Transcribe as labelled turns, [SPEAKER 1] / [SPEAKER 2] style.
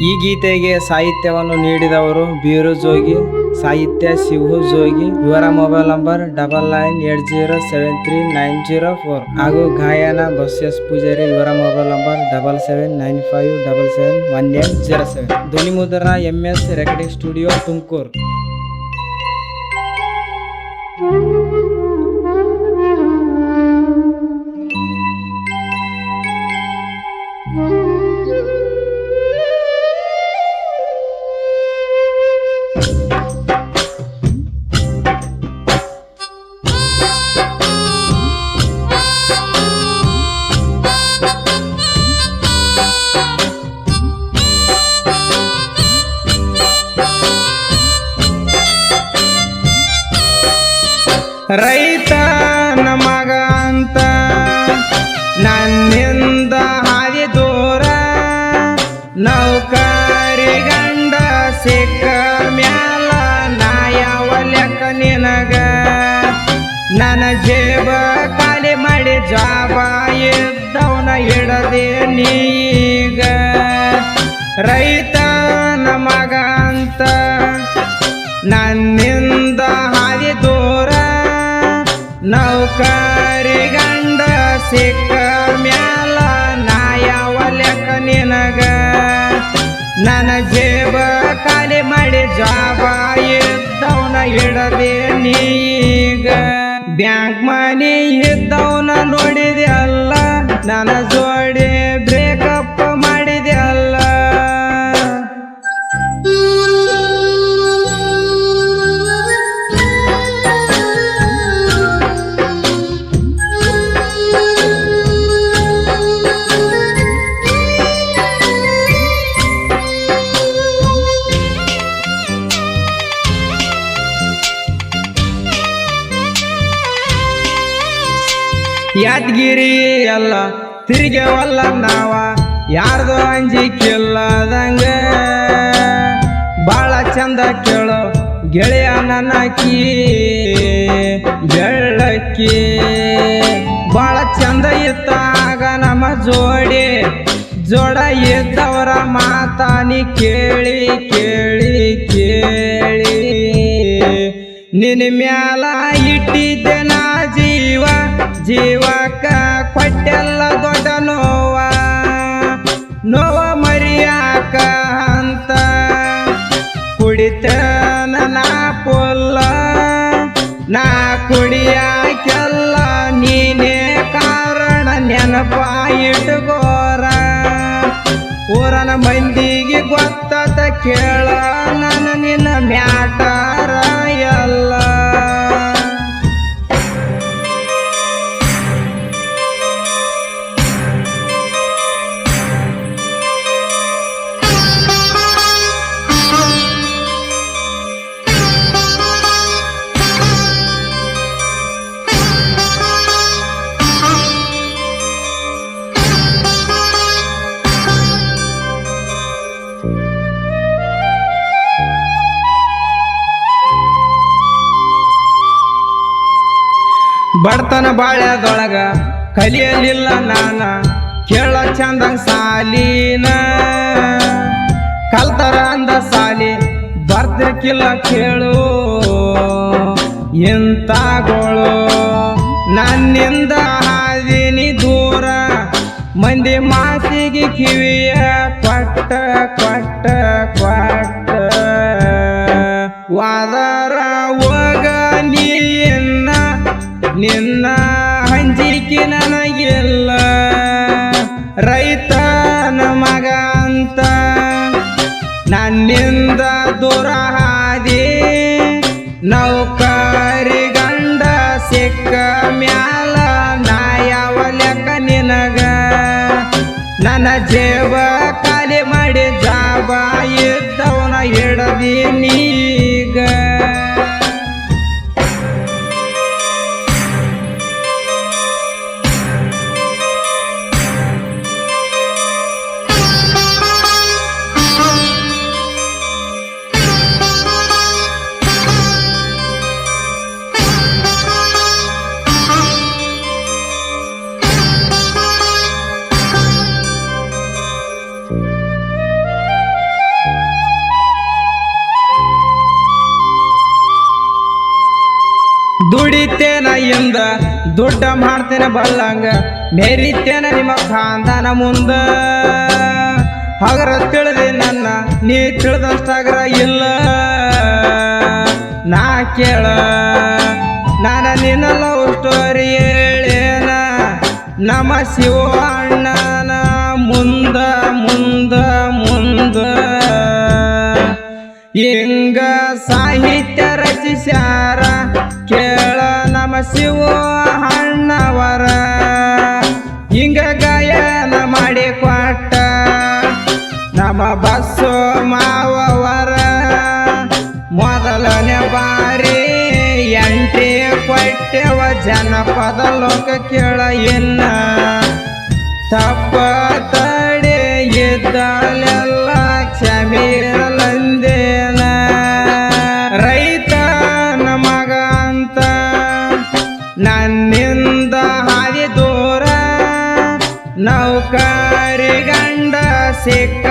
[SPEAKER 1] ಈ ಗೀತೆಗೆ ಸಾಹಿತ್ಯವನ್ನು ನೀಡಿದವರು ಬೀರು ಜೋಗಿ, ಸಾಹಿತ್ಯ ಶಿವು ಜೋಗಿ. ಇವರ ಮೊಬೈಲ್ ನಂಬರ್ 9980739004 ಹಾಗೂ ಗಾಯನ ಬಸಸ್ ಪೂಜಾರಿ. ಇವರ ಮೊಬೈಲ್ ನಂಬರ್ 7795771807. ಧ್ವನಿ ಮುದ್ರಣ MS ರೆಕಾರ್ಡಿಂಗ್ ಸ್ಟುಡಿಯೋ, ತುಮಕೂರು. ರೈತನ ಮಗ ಅಂತ ನನ್ನಿಂದ ಹಾದಿ ದೂರ, ನೌಕರಿ ಗಂಡ ಸಿಕ್ಕ ಮ್ಯಾಲ ನಾಯವ ಲೆಕ್ಕ ನಿನಗ. ನನ್ನ ಜೇಬ ಖಾಲಿ ಮಾಡಿ ಜಾಬ ಇದ್ದವನ ಹಿಡದೆ ನೀಗ. ರೈತನ ಮಗ ಅಂತ ನನ್ನಿಂದ ಹಾದಿ ದೂರ, ನೌಕರಿ ಗಂಡ ಸಿಕ್ಕ ಮ್ಯಾಲ ನಾಯವ ಲೆಕ್ಕ ನಿನಗ. ನನ್ನ ಜೇಬ ಖಾಲಿ ಮಾಡಿ ಜಾಬ ಇದ್ದವನ ಹಿಡದೆ ನೀಗ. ಬ್ಯಾಂಕ್ ಮನಿ ಇದ್ದವನ ನೋಡಿದೆ ಅಲ್ಲ, ನನ್ನ ಜೋಡಿ ಬ್ರೇಕಪ್ ಮಾಡಿದೆ ಅಲ್ಲ. ಯಾದಗಿರಿ ಎಲ್ಲ ತಿರುಗೇವಲ್ಲ ನಾವ, ಯಾರ್ದು ಅಂಜಿಕಿಲ್ಲದಂಗ. ಬಾಳ ಚಂದ ಕೇಳೋ ಗೆಳೆಯ ನನ್ನಕಿ ಬೆಳ್ಳಕ್ಕಿ. ಬಾಳ ಚಂದ ಇತ್ತಾಗ ನಮ್ಮ ಜೋಡಿ, ಜೋಡ ಇದ್ದವರ ಮಾತಾನಿ ಕೇಳಿ ಕೇಳಿ ಕೇಳಿ. ನಿನ್ನ ಮ್ಯಾಲ ಇಟ್ಟಿದ್ದೆ ನಾ ಜೀವ, ಜೀವಕ್ಕ ಕೊಟ್ಟೆಲ್ಲ ದೊಡ್ಡ ನೋವ. ನೋವ ಮರಿಯಾಕ ಅಂತ ಕುಡಿತನ ನಾ ಪುಲ್ಲ, ನಾ ಕುಡಿಯಾಕೆಲ್ಲ ನೀನೇ ಕಾರಣ ನೆನಪ ಇಟ್ಕೋರ. ಊರನ ಮಂದಿಗೆ ಗೊತ್ತಾತ ಕೇಳ ನನ್ನ ನಿನ್ನ ಮ್ಯಾಟಾರ ಎಲ್ಲ. ಬಡತನ ಬಾಳ್ಯದೊಳಗ ಕಲಿಯಲಿಲ್ಲ ನಾನ, ಕೇಳ ಚಂದಂಗ ಸಾಲಿನ. ಕಲ್ತರ ಅಂದ ಸಾಲಿ ಬರ್ತಿರ್ಕಿಲ್ಲ ಕೇಳು ಇಂತಾಗೋಳು. ನನ್ನಿಂದ ಹಾದಿನಿ ದೂರ, ಮಂದಿ ಮಾತಿಗೆ ಕಿವಿಯ ಕೊಟ್ಟ ಕೊಟ್ಟ ಕೊಟ್ಟ. ವಾದರ ಹೋಗ ನೀನ್ನ, ನಿನ್ನ ಹಂಜಿಕೆ ನನಗಿಲ್ಲ. ರೈತನ ಮಗ ಅಂತ ನನ್ನಿಂದ ದೂರ ಹಾದಿ, ನೌಕರಿ ಗಂಡ ಸಿಕ್ಕ ಮ್ಯಾಲ ನಾಯವ ಲೆಕ್ಕ ನಿನಗ. ನನ್ನ ಜೇಬ ಖಾಲಿ ಮಾಡಿ ಜಾಬ ಇದ್ದವನ ಹಿಡದಿ ನೀಗ. ದುಡಿತೇನ ಇಂದ ದುಡ್ಡ ಮಾಡ್ತೇನೆ ಬಲ್ಲಂಗ ಮೇರಿತೇನ ನಿಮ್ಮ ಖಾಂದಾನ ಮುಂದ ಹಗರ ತಿಳಿದೆ ನನ್ನ ನೀ ತಿಳಿದಷ್ಟಾಗ್ರ ಇಲ್ಲ ನಾ ಕೇಳ ನಾನು ನಿನ್ನ ಲವ್ ಸ್ಟೋರಿ ಹೇಳೇನ ನಮ್ಮ ಶಿವ ಅಣ್ಣನ ಮುಂದ ಮುಂದ ಮುಂದ ಹಿಂಗ ಸಾಹಿತ್ಯ ರಚಿಸ್ಯಾರ ಕೇಳ ನಮ್ಮ ಶಿವ ಅಣ್ಣವರ ಹಿಂಗ ಗಾಯನ ಮಾಡಿ ಕೊಟ್ಟ ನಮ್ಮ ಬಸ್ಸು ಮಾವವರ ಮೊದಲನೇ ಬಾರಿ ಎಂಟೆ ಕೊಟ್ಟೆವ ಜನಪದ ಲೋಕ ಕೇಳ ಇನ್ನ ತಪ್ಪ ತಡೆ ಇದ್ದಲೆಲ್ಲ ಕ್ಷಮಿರಲಂದೇನ ರೈತನ ಮಗ ಅಂತ ನನ್ನಿಂದ ಹಾದಿ ದೂರ ನೌಕರಿ ಗಂಡ ಸಿಕ್ಕ